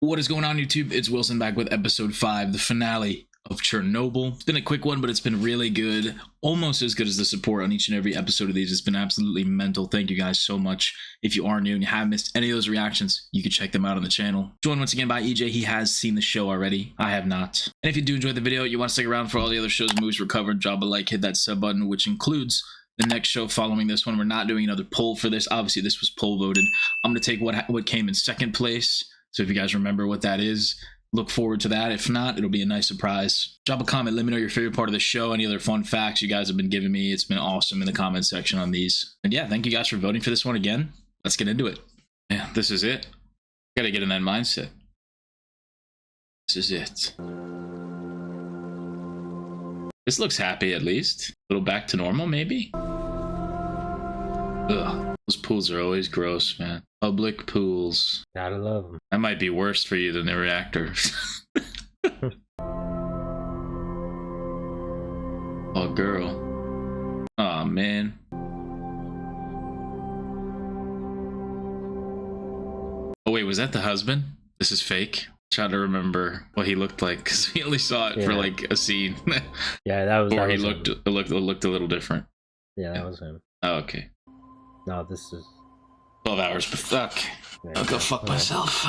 What is going on, YouTube? It's Wilson back with episode 5, the finale of Chernobyl. It's been a quick one, but it's been really good. Almost as good as the support on each and every episode of these. It's been absolutely mental. Thank you guys so much. If you are new and you haven't missed any of those reactions, you can check them out on the channel. Joined once again by EJ. He has seen the show already. I have not. And if you do enjoy the video, you want to stick around for all the other shows and movies we're covering, drop a like, hit that sub button, which includes the next show following this one. We're not doing another poll for this. Obviously, this was poll voted. I'm going to take what came in second place. So if you guys remember what that is, look forward to that. If not, it'll be a nice surprise. Drop a comment. Let me know your favorite part of the show. Any other fun facts you guys have been giving me. It's been awesome in the comment section on these. And yeah, thank you guys for voting for this one again. Let's get into it. Yeah, this is it. Gotta get in that mindset. This is it. This looks happy, at least. A little back to normal, maybe? Ugh. Those pools are always gross, man. Public pools. Gotta love them. That might be worse for you than the reactor. Oh, girl. Oh, man. Oh, wait, was that the husband? This is fake. Trying to remember what he looked like because we only saw it for like a scene. Yeah, that was. Or he him. looked a little different. Yeah, that was him. Oh, okay. No, this is 12 hours. Fuck. I'll go fuck myself.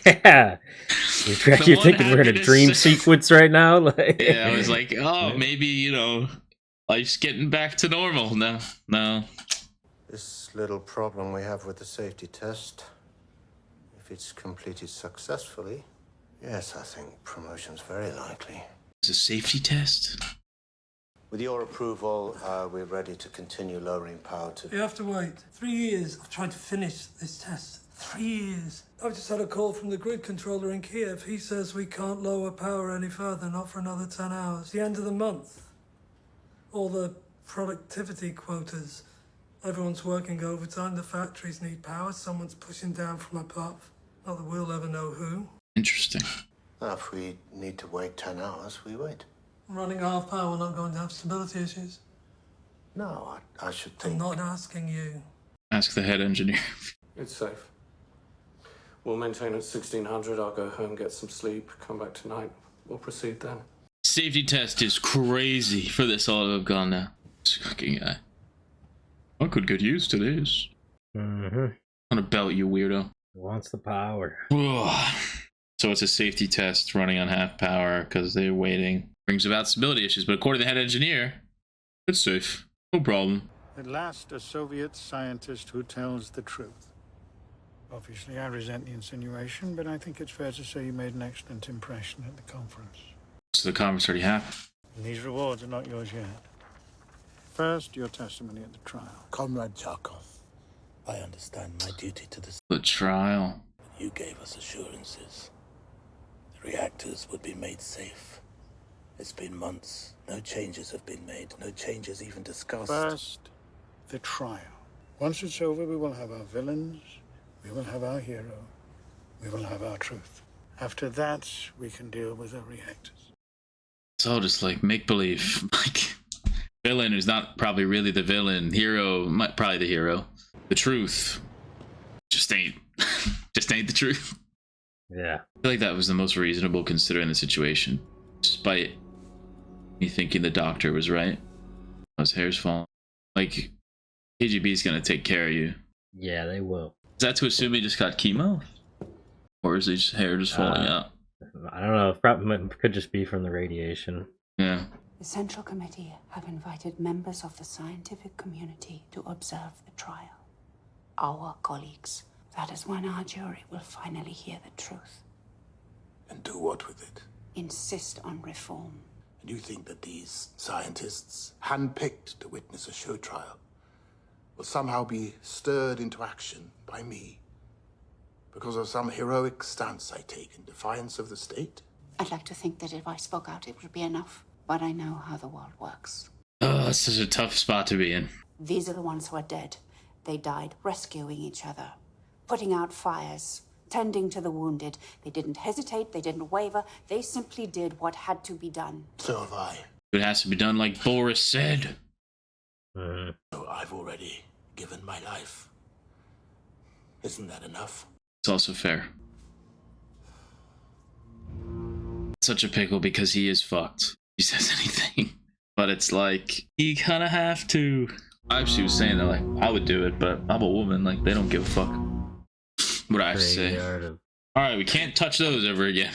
Yeah. You're thinking we're in a dream sequence right now? Like... Yeah, I was like, oh, maybe, you know, life's getting back to normal. No. This little problem we have with the safety test, if it's completed successfully, yes, I think promotion's very likely. It's a safety test? With your approval, we're ready to continue lowering power to... You have to wait. 3 years I've tried to finish this test. 3 years. I've just had a call from the grid controller in Kiev. He says we can't lower power any further, not for another 10 hours. The end of the month. All the productivity quotas. Everyone's working overtime. The factories need power. Someone's pushing down from above. Not that we'll ever know who. Interesting. Now, if we need to wait 10 hours, we wait. Running half power, we're not going to have stability issues. No, I should think... I'm not asking you. Ask the head engineer. It's safe. We'll maintain at 1600. I'll go home, get some sleep, come back tonight. We'll proceed then. Safety test is crazy for this all to have gone now. This fucking guy. I could get used to this. Mm-hmm. On a belt, you weirdo. Wants the power. So it's a safety test running on half power because they're waiting. Brings about stability issues, but according to the head engineer, it's safe. No problem. At last, a Soviet scientist who tells the truth. Obviously, I resent the insinuation, but I think it's fair to say you made an excellent impression at the conference. So the conference already happened. And these rewards are not yours yet. First, your testimony at the trial. Comrade Charkov, I understand my duty to The trial. You gave us assurances. The reactors would be made safe. It's been months. No changes have been made. No changes even discussed. First, the trial. Once it's over, we will have our villains. We will have our hero. We will have our truth. After that, we can deal with the reactors. It's all just like make-believe. Like, villain is not probably really the villain. Hero, probably the hero. The truth just ain't. Just ain't the truth. Yeah. I feel like that was the most reasonable considering the situation. Despite me thinking the doctor was right. His hair's falling. Like, KGB's gonna take care of you. Yeah, they will. Is that to assume he just got chemo? Or is his hair just falling out? I don't know. It could just be from the radiation. Yeah. The Central Committee have invited members of the scientific community to observe the trial. Our colleagues. That is when our jury will finally hear the truth. And do what with it? Insist on reform. And you think that these scientists, handpicked to witness a show trial, will somehow be stirred into action by me because of some heroic stance I take in defiance of the state? I'd like to think that if I spoke out, it would be enough. But I know how the world works. Oh, that's such a tough spot to be in. These are the ones who are dead. They died rescuing each other, putting out fires, tending to the wounded. They didn't hesitate, they didn't waver, they simply did what had to be done. So have I. It has to be done like Boris said. So I've already given my life. Isn't that enough? It's also fair. such a pickle because he is fucked. If he says anything, but it's like you kind of have to. She was saying that like I would do it, but I'm a woman. Like they don't give a fuck what I have to say. All right, we can't touch those ever again.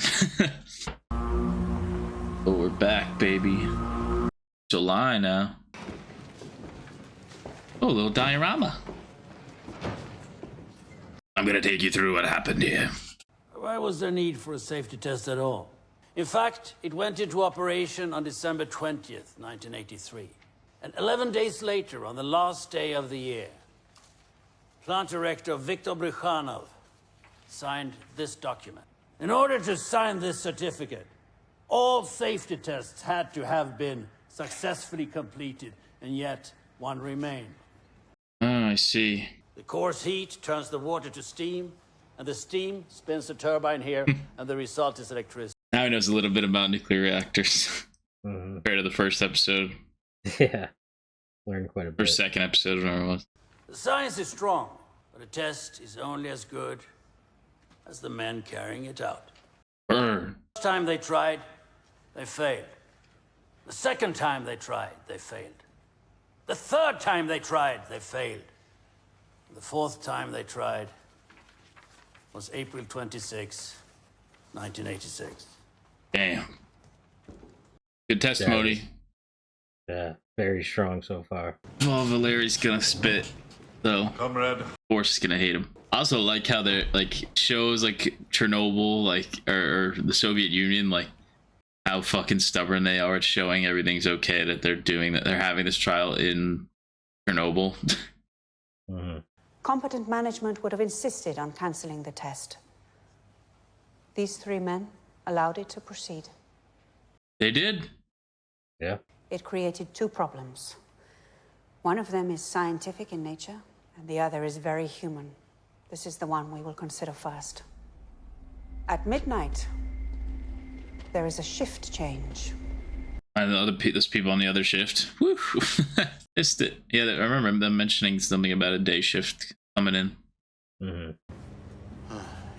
But we're back, baby. July now. Oh, a little diorama. I'm gonna take you through what happened here. Why was there need for a safety test at all? In fact, it went into operation on December 20th, 1983. And 11 days later, on the last day of the year, plant director Viktor Brykhanov signed this document. In order to sign this certificate, all safety tests had to have been successfully completed, and yet one remained. Oh, I see. The coarse heat turns the water to steam, and the steam spins the turbine here, and the result is electricity. Now he knows a little bit about nuclear reactors compared to the first episode. Yeah, learned quite a bit. Or second episode, whatever it was. The science is strong, but a test is only as good as the men carrying it out. Burn. The first time they tried, they failed. The second time they tried, they failed. The third time they tried, they failed. The fourth time they tried was April 26, 1986. Damn. Good testimony. Yeah, very strong so far. Well, Valeri's gonna spit, though. Comrade. Force is gonna hate him. I also like how they're like shows like Chernobyl, like or the Soviet Union, like how fucking stubborn they are at showing everything's okay, that they're doing that, they're having this trial in Chernobyl. Competent management would have insisted on cancelling the test. These three men allowed it to proceed. They did. Yeah. It created two problems. One of them is scientific in nature, and the other is very human. This is the one we will consider first. At midnight, there is a shift change. And those people on the other shift. Woo. Yeah, I remember them mentioning something about a day shift coming in. You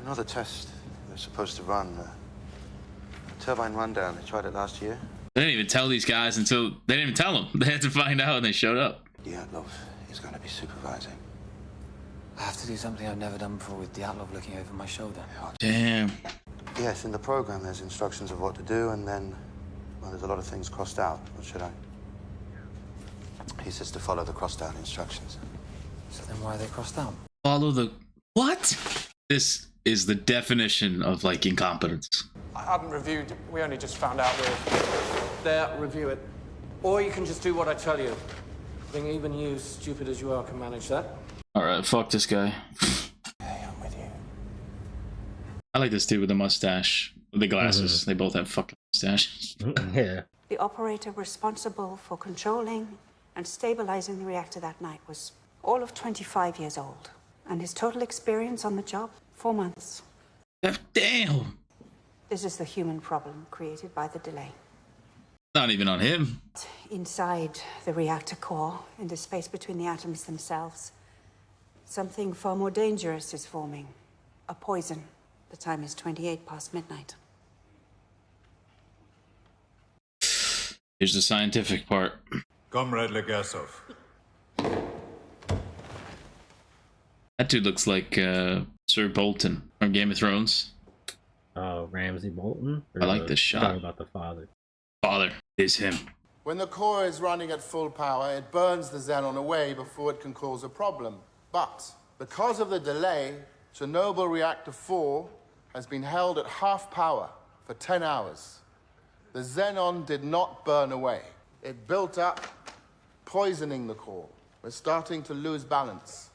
know the test they're supposed to run, turbine rundown. They tried it last year. They didn't even tell these guys until they didn't even tell them. They had to find out, and they showed up. Dyatlov is going to be supervising. I have to do something I've never done before with Dyatlov looking over my shoulder. Damn. Yes, in the program there's instructions of what to do, and then, well, there's a lot of things crossed out. What should I? He says to follow the crossed out instructions. So then why are they crossed out? Follow the what? This is the definition of like incompetence. I haven't reviewed. We only just found out we're there. Review it. Or you can just do what I tell you. I think even you, stupid as you are, can manage that. All right, fuck this guy. Okay, I'm with you. I like this dude with the mustache, with the glasses. They both have fucking mustaches. Yeah. The operator responsible for controlling and stabilizing the reactor that night was all of 25 years old. And his total experience on the job, 4 months. Damn. This is the human problem created by the delay. Not even on him. Inside the reactor core, in the space between the atoms themselves, something far more dangerous is forming. A poison. The time is 28 past midnight. Here's the scientific part. Comrade Legasov. That dude looks like Sir Bolton from Game of Thrones. Oh, Ramsay Bolton? I like this shot. Talking about the father. Father is him. When the core is running at full power, it burns the xenon away before it can cause a problem. But because of the delay, Chernobyl Reactor 4 has been held at half power for 10 hours. The xenon did not burn away. It built up, poisoning the core. We're starting to lose balance.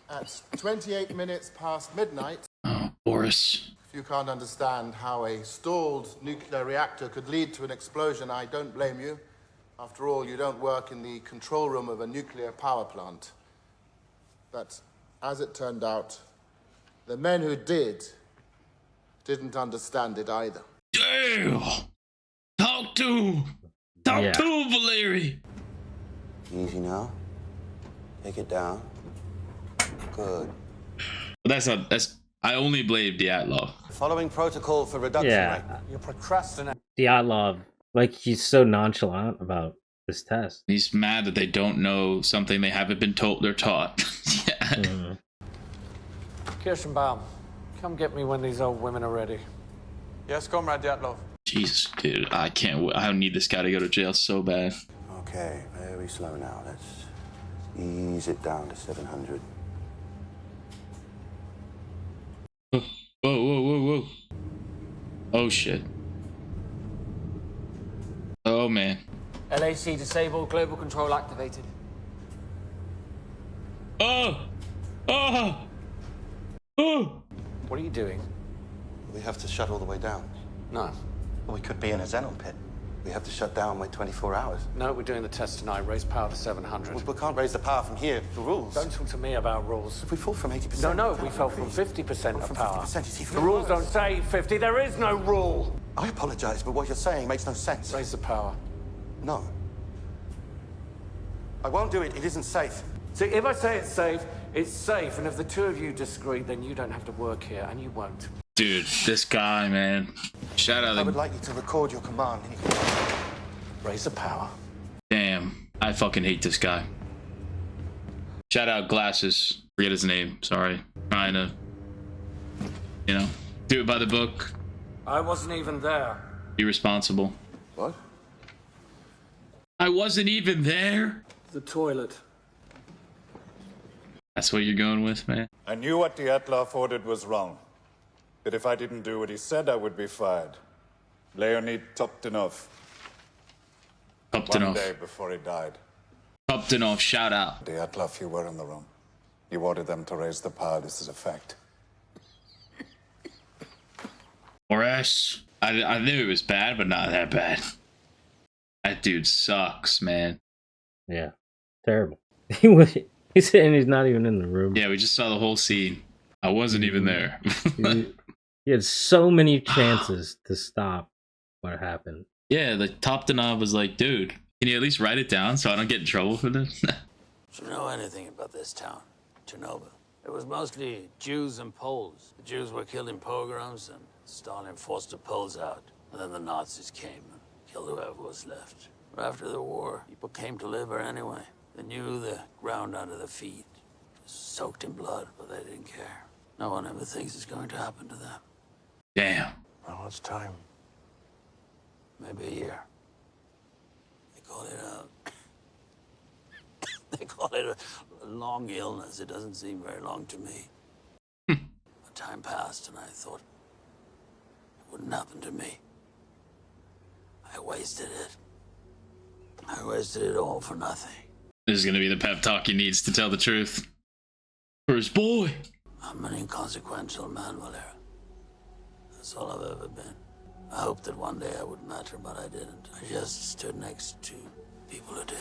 At 28 minutes past midnight... Oh, Boris. If you can't understand how a stalled nuclear reactor could lead to an explosion, I don't blame you. After all, you don't work in the control room of a nuclear power plant. But as it turned out, the men who didn't understand it either. Damn! Talk to Valeri! Easy now. Take it down. Good. But that's I only blame Dyatlov. Following protocol for reduction Yeah. rate. You're procrastinating. Dyatlov, like, he's so nonchalant about this test. He's mad that they don't know something they haven't been told they're taught. Yeah. Kirschenbaum, come get me when these old women are ready. Yes, Comrade Dyatlov. Jesus, dude, I can't. I need this guy to go to jail so bad. Okay, very slow now. Let's ease it down to 700. Whoa, whoa, whoa, whoa. Oh, shit. Oh, man. LAC disabled, global control activated. Oh! Oh! Oh! What are you doing? We have to shut all the way down. No. Well, we could be in a Xenon pit. We have to shut down, wait 24 hours. No, we're doing the test tonight. Raise power to 700. We can't raise the power from here. The rules. Don't talk to me about rules. If we fall from 80%... No, we fell from 50% of from power. 50%, it's even The rules worse. don't say 50. There is no rule. I apologize, but what you're saying makes no sense. Raise the power. No. I won't do it. It isn't safe. See, if I say it's safe, it's safe. And if the two of you disagree, then you don't have to work here, and you won't. Dude, this guy, man. Shout out I would to... like you to record your command. Raise the power. Damn. I fucking hate this guy. Shout out Glasses. Forget his name. Sorry. Trying to... You know, do it by the book. I wasn't even there. Be responsible. What? I wasn't even there? The toilet. That's what you're going with, man? I knew what Dyatlov ordered was wrong. But if I didn't do what he said, I would be fired. Leonid Toptonov. One Toptonov. day before he died. Toptonov, shout out. Dyatlov, you were in the room. You ordered them to raise the power. This is a fact. Or else. I knew it was bad, but not that bad. That dude sucks, man. Yeah. Terrible. He's saying he's not even in the room. Yeah, we just saw the whole scene. I wasn't even there. He had so many chances to stop what happened. Yeah, the Toptonov was like, dude, can you at least write it down so I don't get in trouble for this? Do you know anything about this town, Chernobyl? It was mostly Jews and Poles. The Jews were killed in pogroms, and Stalin forced the Poles out. And then the Nazis came and killed whoever was left. But after the war, people came to live here anyway. They knew the ground under their feet. It was soaked in blood, but they didn't care. No one ever thinks it's going to happen to them. Damn. How much time? Maybe a year. They call it they call it a long illness. It doesn't seem very long to me. But time passed, and I thought it wouldn't happen to me. I wasted it. I wasted it all for nothing. This is gonna be the pep talk he needs to tell the truth. For his boy. I'm an inconsequential man, Valera. That's all I've ever been. I hoped that one day I would matter, but I didn't. I just stood next to people who did.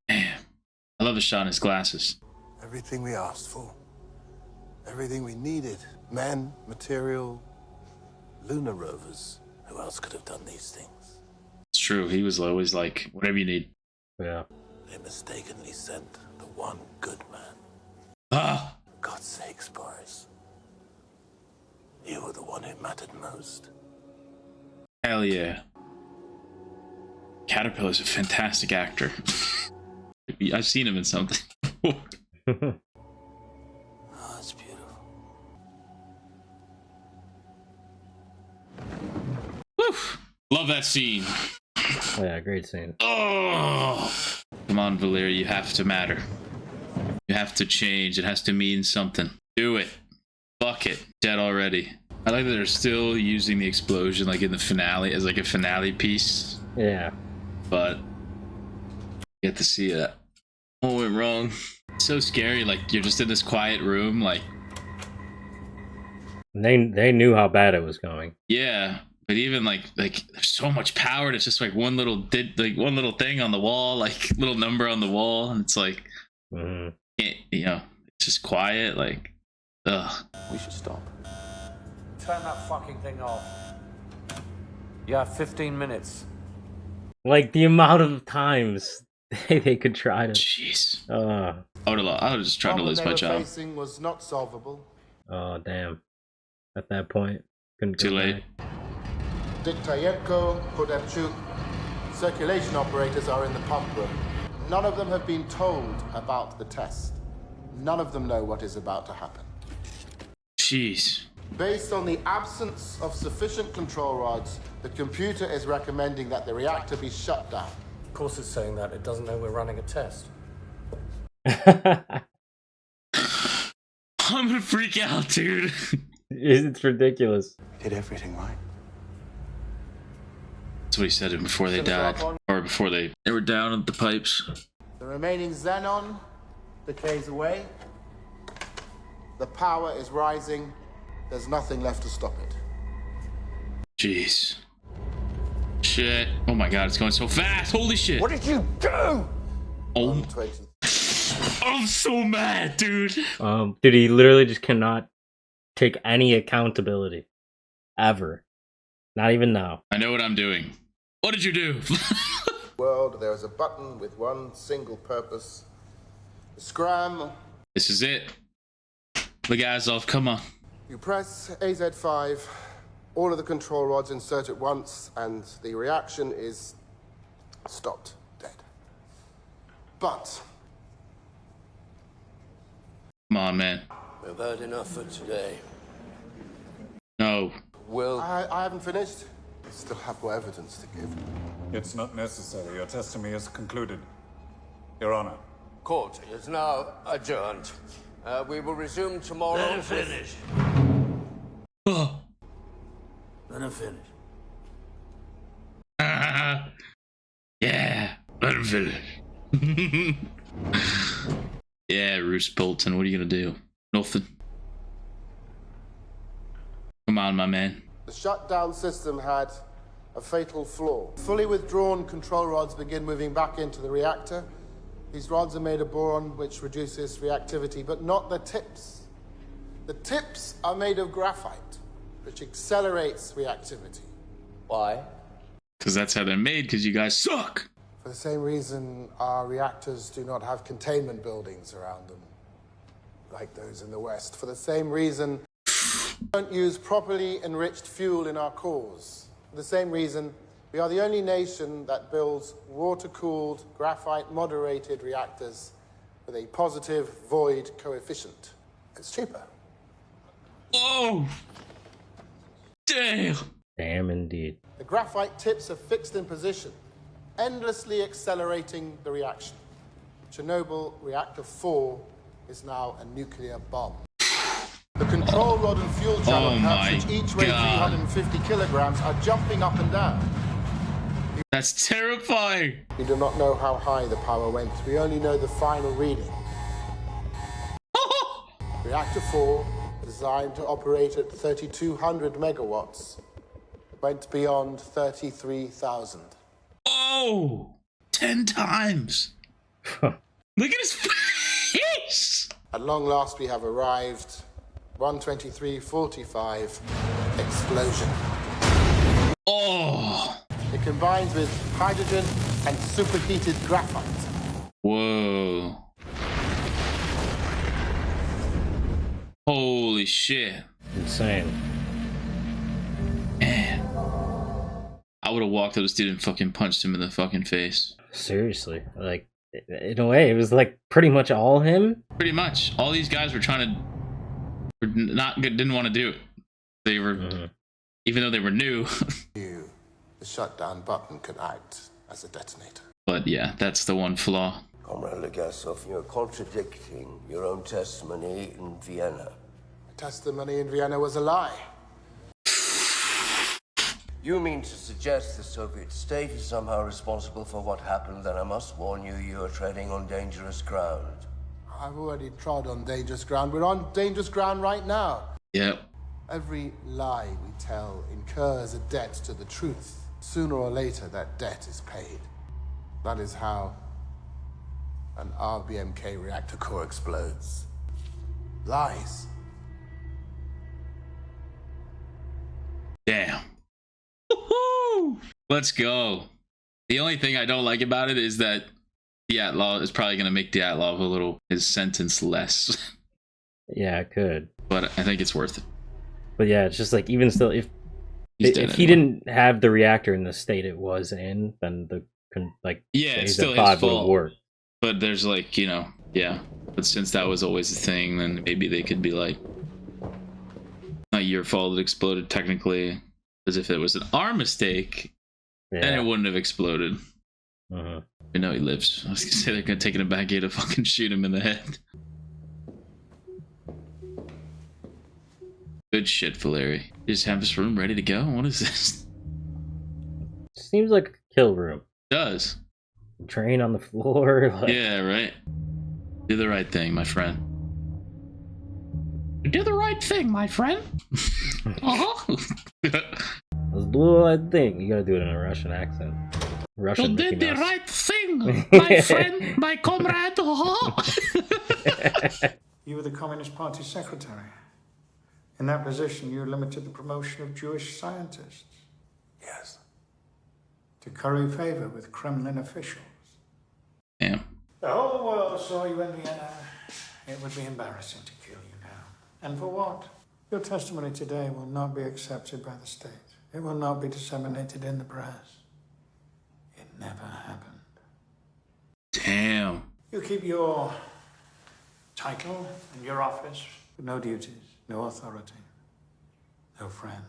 Damn. I love the shot in his glasses. Everything we asked for. Everything we needed. Men, material, lunar rovers. Who else could have done these things? It's true. He was always like, whatever you need. Yeah. They mistakenly sent the one good man. Ah! God's sakes, Boris. You were the one who mattered most. Hell yeah. Caterpillar's a fantastic actor. I've seen him in something. Oh, it's beautiful. Woo! Love that scene. Yeah, great scene. Oh! Come on, Valeria, you have to matter. You have to change. It has to mean something. Do it. Fuck it. Dead already. I like that they're still using the explosion like in the finale as like a finale piece. Yeah. But you get to see it. All went wrong. It's so scary. Like you're just in this quiet room. Like They knew how bad it was going. yeah. But even like there's so much power. And it's just like one little thing on the wall, like little number on the wall, and it's like, you know, it's just quiet. Like, ugh. We should stop. Turn that fucking thing off. You have 15 minutes. Like the amount of times they could try to. Jeez. I I would have just tried to lose my job. Facing was not solvable. Oh, damn. At that point, couldn't Too go late. back. Diktayenko, Podepchuk, circulation operators are in the pump room. None of them have been told about the test. None of them know what is about to happen. Jeez. Based on the absence of sufficient control rods, the computer is recommending that the reactor be shut down. Of course it's saying that. It doesn't know we're running a test. I'm gonna freak out, dude. It's ridiculous. Did everything right. That's what he said before they died. Or before they were down at the pipes. The remaining xenon decays away. The power is rising. There's nothing left to stop it. Jeez. Shit. Oh my god, it's going so fast. Holy shit. What did you do? Oh. 120. I'm so mad, dude. Dude, he literally just cannot take any accountability. Ever. Not even now. I know what I'm doing. What did you do? World, there is a button with one single purpose. Scram. This is it. The guy's off. Come on. You press AZ5, all of the control rods insert at once, and the reaction is stopped, dead. But Come on, man. We've heard enough for today. No. Will. I haven't finished. I still have more evidence to give. It's not necessary. Your testimony is concluded. Your Honor. Court is now adjourned. We will resume tomorrow. Let him finish. Oh. Let him finish. Yeah. Let him finish. Yeah, Roose Bolton. What are you gonna do? Nothing. Come on, my man. The shutdown system had a fatal flaw. Fully withdrawn control rods begin moving back into the reactor. These rods are made of boron, which reduces reactivity, but not the tips. The tips are made of graphite, which accelerates reactivity. Why? Because that's how they're made, because you guys suck. For the same reason, our reactors do not have containment buildings around them, like those in the West. For the same reason, we don't use properly enriched fuel in our cores. For the same reason, we are the only nation that builds water-cooled, graphite-moderated reactors with a positive void coefficient. It's cheaper. Oh! Damn! Damn indeed. The graphite tips are fixed in position, endlessly accelerating the reaction. Chernobyl Reactor 4 is now a nuclear bomb. The control rod and fuel channel caps, which each weigh 350 kilograms, are jumping up and down. That's terrifying. We do not know how high the power went. We only know the final reading. Reactor 4, designed to operate at 3,200 megawatts, went beyond 33,000. Oh! 10 times. Look at his face. At long last, we have arrived. 123.45, explosion. Oh! It combines with hydrogen and superheated graphite. Whoa. Holy shit. Insane. Man. I would have walked up to this dude and fucking punched him in the fucking face. Seriously. Like, in a way, it was like pretty much all him. Pretty much. All these guys were trying to... didn't want to do it. They were... Even though they were new. The shutdown button can act as a detonator. But yeah, that's the one flaw. Comrade Legasov, you're contradicting your own testimony in Vienna. The testimony in Vienna was a lie. You mean to suggest the Soviet state is somehow responsible for what happened? Then I must warn you, you are treading on dangerous ground. I've already trod on dangerous ground. We're on dangerous ground right now. Yep. Every lie we tell incurs a debt to the truth. Sooner or later, that debt is paid. That is how an RBMK reactor core explodes. Lies. Damn. Woohoo! Let's go. The only thing I don't like about it is that the Dyatlov is probably going to make Dyatlov his sentence less. Yeah, it could. but I think it's worth it. But yeah, it's just like, even still, if He's dead he anyway. didn't have the reactor in the state it was in, then the Yeah, it's phase still of his 5 would have fault. worked. But there's like, you know, yeah. But since that was always the thing, then maybe they could be like, not your fault it exploded technically, as if it was our mistake, then it wouldn't have exploded. Uh-huh. I know he lives. I was gonna say they're gonna take him back here to fucking shoot him in the head. Good shit, Valeri. You just have this room ready to go? What is this? Seems like a kill room. Does. Train on the floor. Like... Yeah, right. Do the right thing, my friend. Do the right thing, my friend. Uh-huh. Let's do the right thing. You gotta do it in a Russian accent. Russian. You did Mickey the Mouse. right thing, my friend, my comrade. Uh-huh. You were the Communist Party secretary. In that position, you limited the promotion of Jewish scientists. Yes. To curry favor with Kremlin officials. Damn. The whole world saw you in Vienna. It would be embarrassing to kill you now. And for what? Your testimony today will not be accepted by the state. It will not be disseminated in the press. It never happened. Damn. You keep your title and your office, but no duties, no authority, no friends.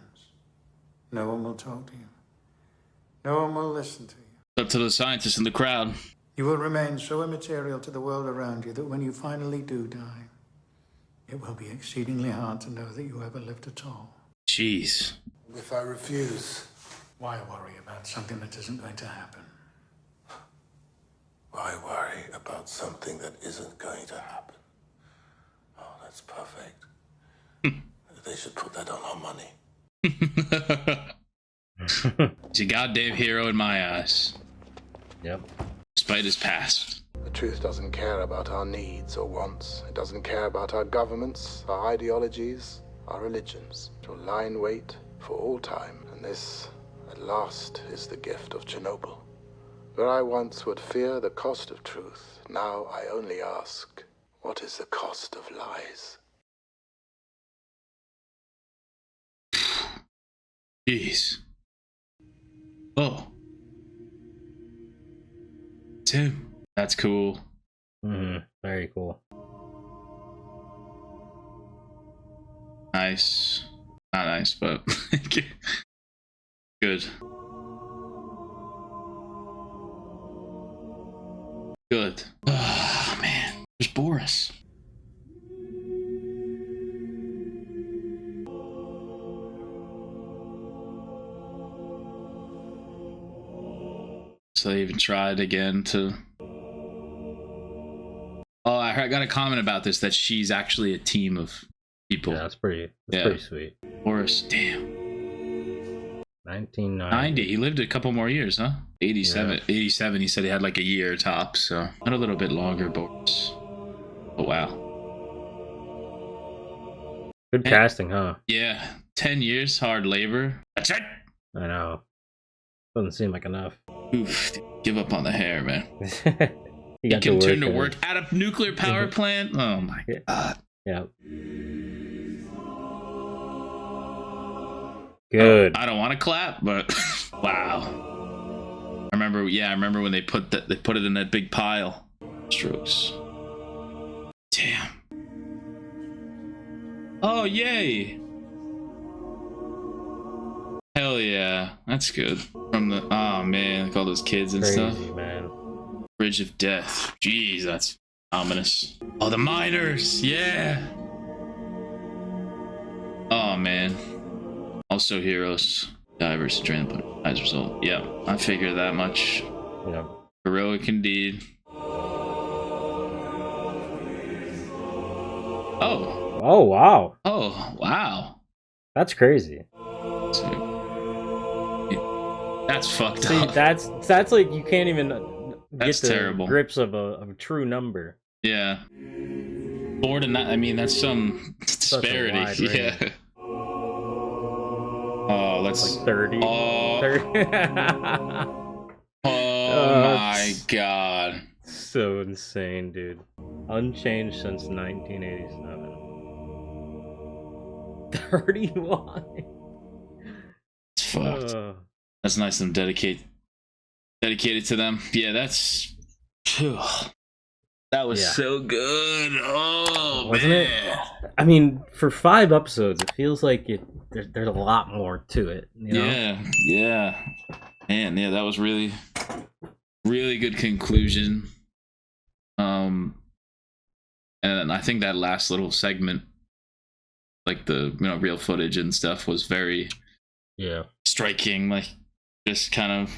No one will talk to you. No one will listen to you. Up to the scientists in the crowd. You will remain so immaterial to the world around you that when you finally do die, it will be exceedingly hard to know that you ever lived at all. Jeez. If I refuse, Why worry about something that isn't going to happen? Why worry about something that isn't going to happen? Oh, that's perfect. They should put that on our money. He's a goddamn hero in my eyes. Yep. Despite his past. the truth doesn't care about our needs or wants. It doesn't care about our governments, our ideologies, our religions. It will lie in wait for all time, and this, at last, is the gift of Chernobyl. Where I once would fear the cost of truth, now I only ask, what is the cost of lies? Jeez. Oh. Tim. That's cool. Very cool. Nice. Not nice, but good. Good. Oh, man. There's Boris. So they even tried again to... Oh, I got a comment about this, that she's actually a team of people. Yeah, that's pretty sweet. Boris, damn. 1990. He lived a couple more years, huh? 87. Yeah. 87, he said he had like a year tops, so not a little bit longer, Boris. Oh, wow. Good casting, huh? Yeah. 10 years, hard labor. That's it! I know. Doesn't seem like enough. Oof, dude, give up on the hair, man. He He got can turn to and- work at a nuclear power plant? Oh my god. Yeah. Good. I don't want to clap, but wow. I remember when they put it in that big pile. Strokes. Damn. Oh, yay. Hell yeah. That's good. From the oh man, like all those kids and Crazy, stuff. man. Bridge of Death. Jeez, that's ominous. Oh, the miners. Yeah. Oh man. Also heroes. Divers drain the as result. Yeah, I figured that much. Yeah. Heroic indeed. Oh. Oh wow. Oh wow. That's crazy. That's fucked See, up. that's like you can't even That's get the terrible. grips of a true number. Yeah. More than that, I mean, that's some Such a disparity. wide Yeah. range. Oh, let's. Like 30. Oh, 30. oh my god. So insane, dude. Unchanged since 1987. 31. It's fucked. That's nice of them dedicated to them. Yeah, that's. That was so good. Oh, wasn't man. it? I mean, for 5 episodes, it feels like there's a lot more to it. You know? Yeah. Man, yeah, that was really, really good conclusion. And I think that last little segment, like the real footage and stuff, was very striking. Like, just kind of,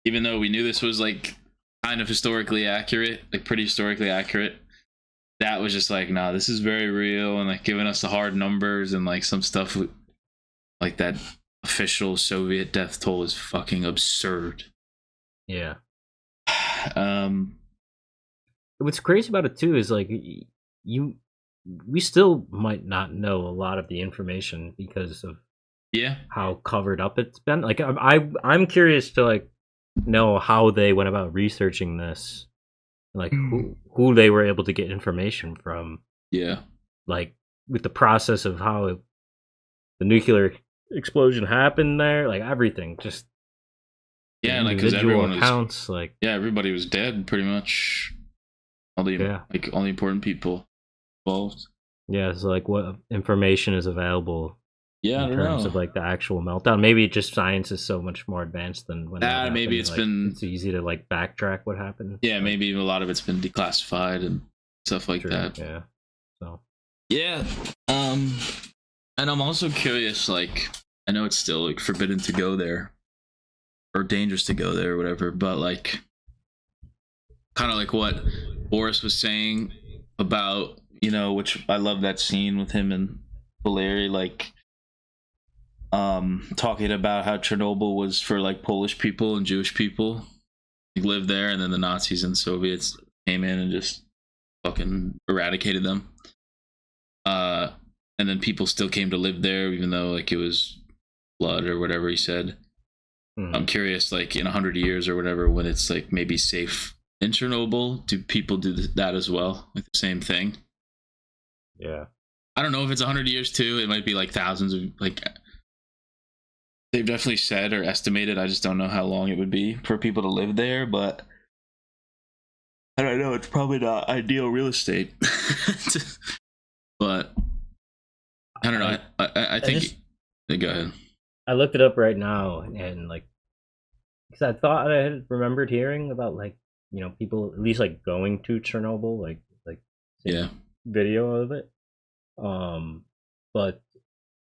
even though we knew this was like kind of historically accurate, like pretty historically accurate, that was just like, nah, this is very real, and like giving us the hard numbers and like some stuff like that official Soviet death toll is fucking absurd. Yeah. What's crazy about it too is like we still might not know a lot of the information because of how covered up it's been. Like I'm curious to like know how they went about researching this, like who they were able to get information from. Yeah, like with the process of how the nuclear explosion happened there, like everything, just like because everyone accounts, was everybody was dead pretty much. All the all the important people involved. Yeah, so like what information is available? Yeah, in terms of like the actual meltdown. Maybe just science is so much more advanced than when maybe it's like, been it's easy to like backtrack what happened. Yeah, maybe a lot of it's been declassified and stuff like that. Yeah. So and I'm also curious, like, I know it's still like forbidden to go there or dangerous to go there or whatever, but like kind of like what Boris was saying about, which I love that scene with him and Valeri, like talking about how Chernobyl was for like Polish people and Jewish people who lived there, and then the Nazis and Soviets came in and just fucking eradicated them. And then people still came to live there even though like it was blood or whatever he said. I'm curious, like in 100 years or whatever, when it's like maybe safe in Chernobyl, do people do that as well, like the same thing? Yeah, I don't know if it's 100 years too. It might be like thousands of, like, they've definitely said or estimated, I just don't know how long it would be for people to live there, but I don't know, it's probably not ideal real estate. But I don't know, I think go ahead. I looked it up right now, and like, because I thought I had remembered hearing about like, people at least like going to Chernobyl, like video of it. But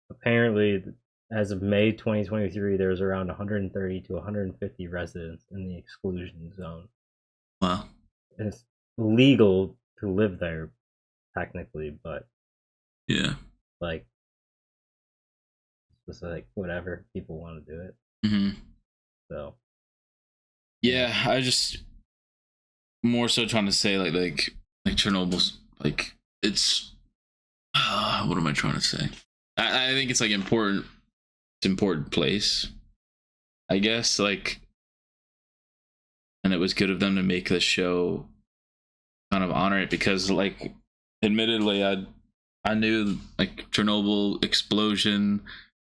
apparently, as of May 2023, there's around 130 to 150 residents in the exclusion zone. Wow. And it's legal to live there, technically, but like, it's like whatever, people want to do it. So I just more so trying to say like Chernobyl's like, it's what am I trying to say? I think it's like important. It's an important place, I guess, like, and it was good of them to make the show kind of honor it, because like admittedly I knew like Chernobyl explosion,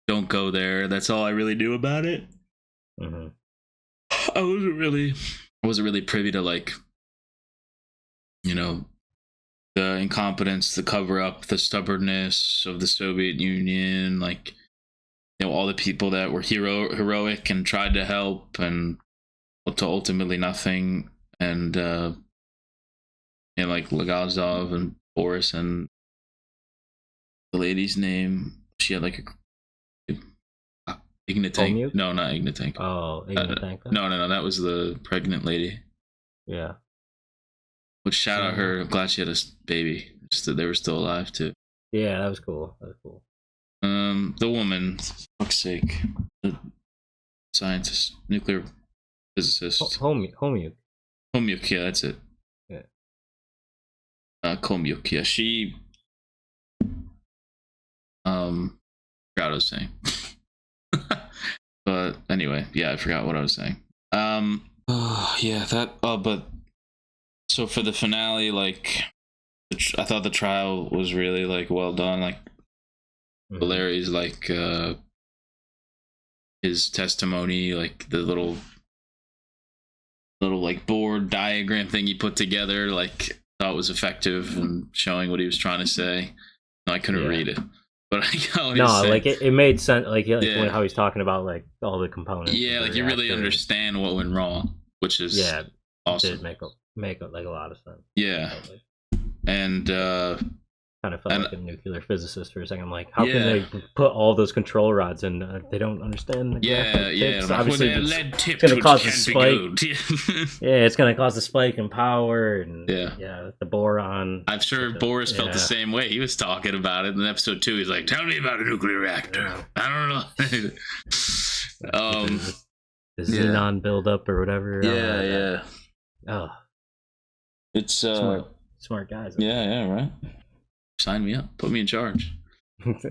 don't go there, that's all I really knew about it. I wasn't really privy to like, the incompetence, the cover up, the stubbornness of the Soviet Union, like, all the people that were heroic and tried to help, and to ultimately nothing, and like Legazov and Boris and the lady's name, she had like a Ignatenko. No, not Ignatenko. Oh, Ignatenko. No, that was the pregnant lady. Yeah. Which, shout out her. I'm glad she had a baby. Just that they were still alive too. Yeah, that was cool. The woman, for fuck's sake, the scientist, nuclear physicist. Homyuk. Homyuk, yeah, that's it. Yeah. Komyuk, yeah, she. Forgot what I was saying. But anyway, yeah, I forgot what I was saying. But so for the finale, like, I thought the trial was really like well done. Like, Valeri's like his testimony, like the little like board diagram thing he put together, like thought was effective and showing what he was trying to say. No, I couldn't read it, but I got what he was saying. Like it made sense. Like how he's talking about like all the components. Yeah, like you really understand what went wrong, which is awesome. Did make like a lot of sense. Yeah, and kind of felt like a nuclear physicist for a second. I'm like, how can they put all those control rods and they don't understand the tips? Obviously, it's going to cause a spike. It's going to cause a spike in power and the boron. I'm sure Boris felt the same way. He was talking about it in episode 2. He's like, "Tell me about a nuclear reactor." I don't know. The xenon buildup or whatever. Oh, it's smart guys. Yeah, right. Sign me up. Put me in charge. And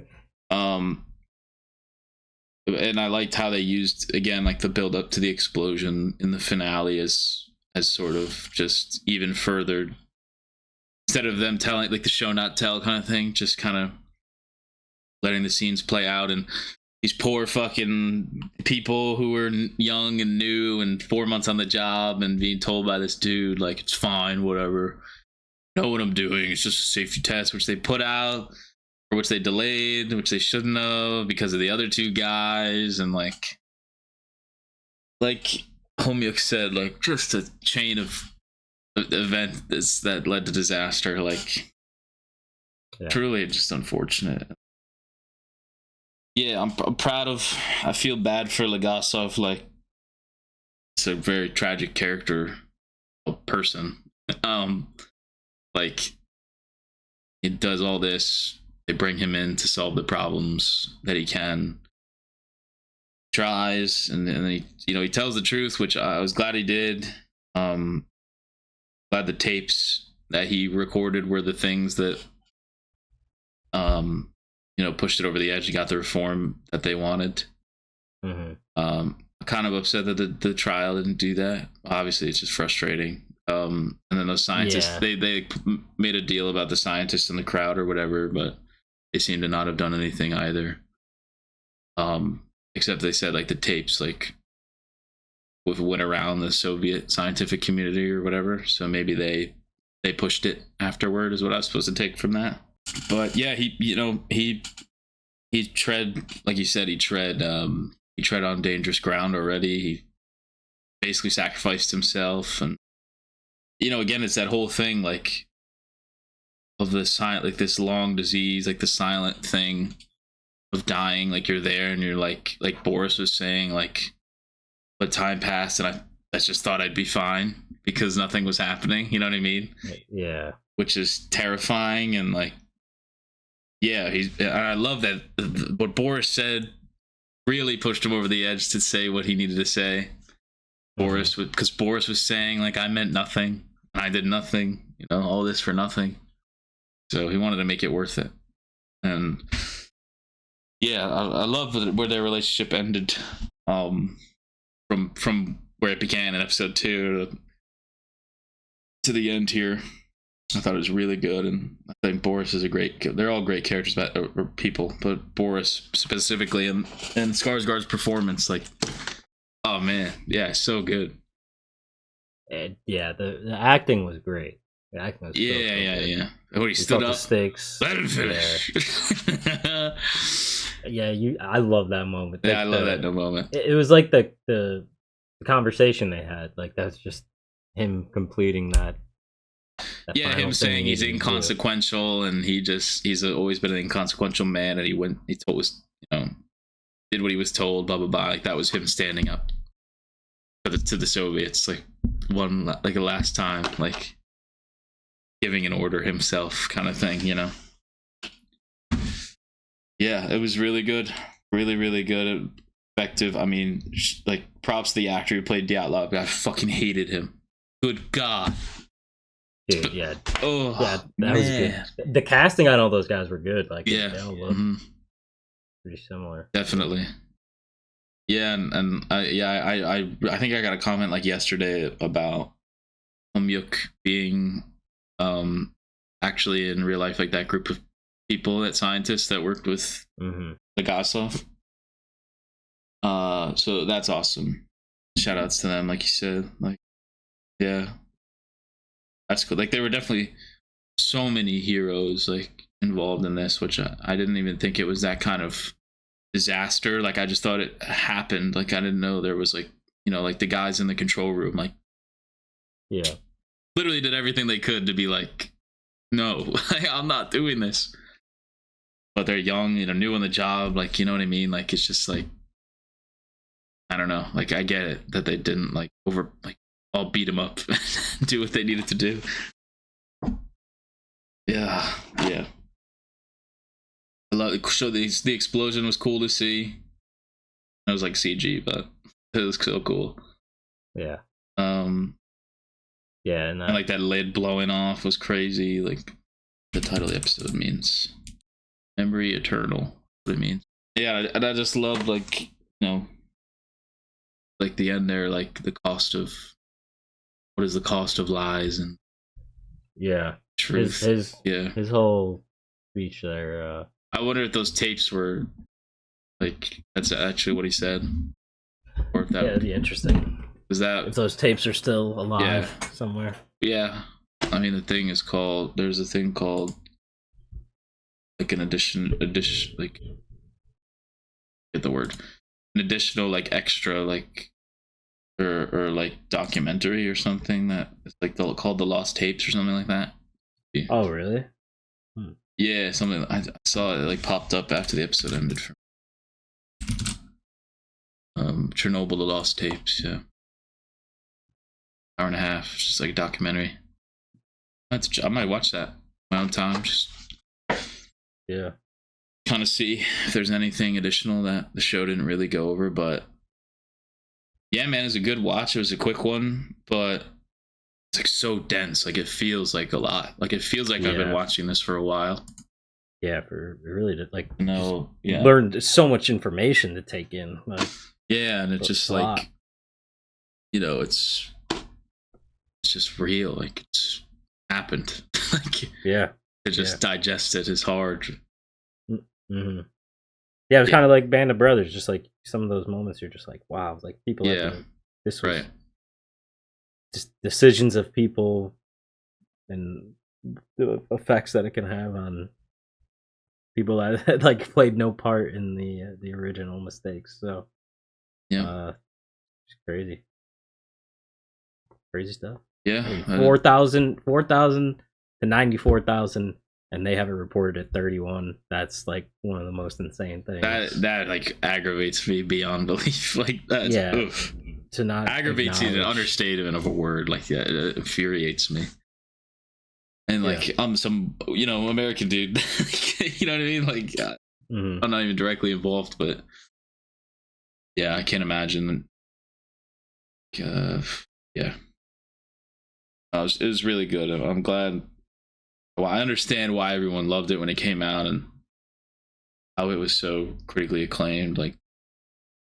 I liked how they used, again, like the build up to the explosion in the finale as sort of just even further, instead of them telling, like the show not tell kind of thing, just kind of letting the scenes play out. And these poor fucking people who were young and new and 4 months on the job and being told by this dude, like, it's fine, whatever. Know what I'm doing. It's just a safety test, which they put out, or which they delayed, which they shouldn't have because of the other 2 guys, and like Homyuk said, like just a chain of events that led to disaster. Like truly, just unfortunate. Yeah, I'm proud of. I feel bad for Legasov. Like it's a very tragic character, person. Like, he does all this. They bring him in to solve the problems that he can. Tries, and then he tells the truth, which I was glad he did. Glad the tapes that he recorded were the things that, pushed it over the edge and got the reform that they wanted. Kind of upset that the trial didn't do that. Obviously, it's just frustrating. And then those scientists, they made a deal about the scientists in the crowd or whatever, but they seem to not have done anything either. Except they said like the tapes like went around the Soviet scientific community or whatever, so maybe they pushed it afterward is what I was supposed to take from that. But yeah, he tread, like you said, he tread on dangerous ground already. He basically sacrificed himself, and again, it's that whole thing, like, of the silent, like this long disease, like the silent thing of dying, like you're there and you're like Boris was saying, like, but time passed and I just thought I'd be fine because nothing was happening. You know what I mean? Yeah. Which is terrifying, and like, yeah, I love that what Boris said really pushed him over the edge to say what he needed to say. Because Boris was saying, like, I meant nothing. I did nothing, all this for nothing. So he wanted to make it worth it. And yeah, I love where their relationship ended. From where it began in episode 2 to the end here. I thought it was really good, and I think Boris is they're all great characters, or people, but Boris specifically, and Skarsgård's performance, like, oh man, yeah, so good. And the acting was great. The acting was yeah. When he stood up, the stakes. Let him finish. I love that moment. I love that moment. It was like the conversation they had. Like, that's just him completing that. Yeah, him saying he's inconsequential, and he's always been an inconsequential man, and he did what he was told, blah blah blah. Like, that was him standing up to the Soviets, like a last time, like giving an order himself, kind of thing, Yeah, it was really good, really really good, effective. I mean, like, props to the actor who played Dyatlov. I fucking hated him. Good God. Dude, yeah. Oh, yeah, that was good. The casting on all those guys were good. Like, they all looked pretty similar. Definitely. Yeah, and I think I got a comment like yesterday about Pamyat being actually in real life like that group of people, that scientists that worked with the Gosov. So that's awesome. Shout outs to them, like you said. Like, yeah, that's cool. Like, there were definitely so many heroes like involved in this, which I didn't even think it was that kind of disaster. Like, I just thought it happened. Like, I didn't know there was like, you know, like the guys in the control room, like, yeah, literally did everything they could to be like, no, I'm not doing this. But they're young, you know, new on the job, like, you know what I mean? Like, it's just like, I don't know. Like, I get it that they didn't like all beat them up and do what they needed to do. Yeah. I love it. So the explosion was cool to see. It was like CG, but it was so cool. Yeah. Yeah, and like that lid blowing off was crazy. Like, the title of the episode means memory eternal. What it means. Yeah, and I just love, like, you know, like the end there, like the cost of, what is the cost of lies and truth. His whole speech there. I wonder if those tapes were like, that's actually what he said, or if that would be interesting. Is that if those tapes are still alive somewhere? Yeah, I mean, the thing is called. There's a thing called like an addition, like, get the word, an additional like extra like or like documentary or something that is like called The Lost Tapes or something like that. Yeah. Oh, really? Yeah, something. I saw it like popped up after the episode ended. Chernobyl, The Lost Tapes. Yeah, hour and a half, just like a documentary. I might watch that my own time. Just kind of see if there's anything additional that the show didn't really go over. But yeah, man, it was a good watch. It was a quick one, but it's like so dense. Like, it feels like a lot. Like, it feels like I've been watching this for a while. Yeah, it really did. Like, learned so much information to take in. Like, yeah, and it's just like, you know, it's just real. Like, it's happened. Like, to just digest it is hard. Mm-hmm. Yeah, it was kind of like Band of Brothers. Just like some of those moments, you're just like, wow, like people. This was just decisions of people and the effects that it can have on people that had like played no part in the original mistakes. So it's crazy stuff. Yeah, I mean, 4,000 to 94,000, and they have it reported at 31. That's like one of the most insane things. That like aggravates me beyond belief. Like, that's, oof. To not aggravates is an understatement of a word. Like, yeah, it infuriates me. And like, I'm some, you know, American dude. You know what I mean? Like, I'm not even directly involved, but yeah, I can't imagine. Yeah. It was really good. I'm glad. Well, I understand why everyone loved it when it came out and how it was so critically acclaimed. Like,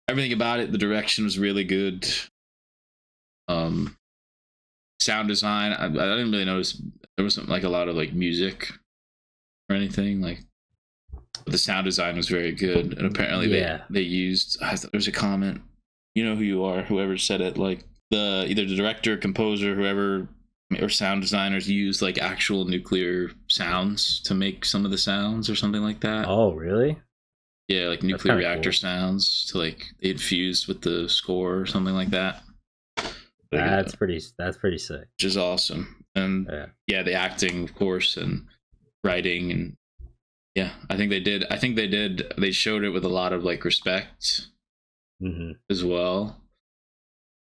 everything about it, the direction was really good. Sound design, I didn't really notice there wasn't like a lot of like music or anything. Like, but the sound design was very good, and apparently they used. I thought there was a comment. You know who you are, whoever said it. Like, either the director, composer, whoever, or sound designers used like actual nuclear sounds to make some of the sounds or something like that. Oh, really? Yeah, like nuclear reactor sounds to like they infused with the score or something like that. That's pretty sick. Which is awesome. And the acting, of course, and writing, and I think they did. They showed it with a lot of like respect as well.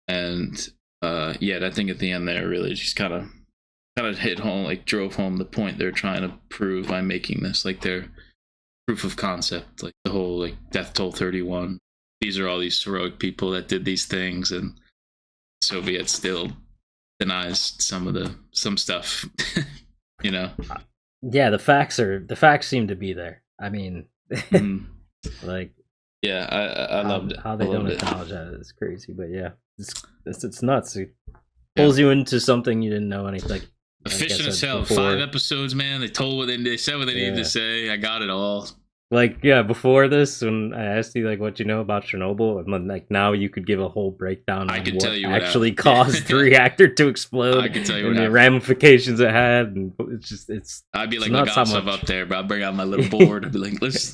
And I think at the end there really just kind of hit home, like drove home the point they're trying to prove by making this, like their proof of concept, like the whole like Death Toll 31. These are all these heroic people that did these things, and Soviet still denies some stuff. You know. Yeah, the facts seem to be there. I mean, like, I loved it. How they don't acknowledge that is crazy, but yeah, it's nuts. It pulls you into something you didn't know anything. Like, Efficient as hell. Before, 5 episodes, man. They said what they needed to say. I got it all. Like, yeah, before this, when I asked you, like, what you know about Chernobyl, and then, like, now you could give a whole breakdown on what actually caused the reactor to explode. I can tell you and what the happened. ramifications it had. And I'd be like Legasov up there, but I'll bring out my little board. I'd be like, let's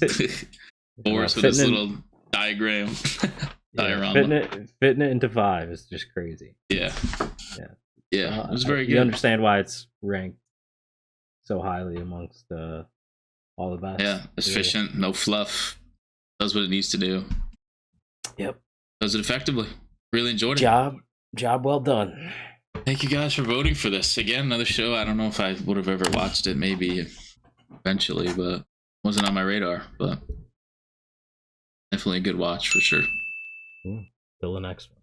boards with this little diagram. Fitting it into 5 is just crazy. Yeah. It was very good. You understand why it's ranked so highly amongst all the best. Yeah, efficient, no fluff. Does what it needs to do. Yep. Does it effectively. Really enjoyed it. Job well done. Thank you guys for voting for this. Again, another show. I don't know if I would have ever watched it, maybe eventually, but wasn't on my radar. But definitely a good watch for sure. Till the next one.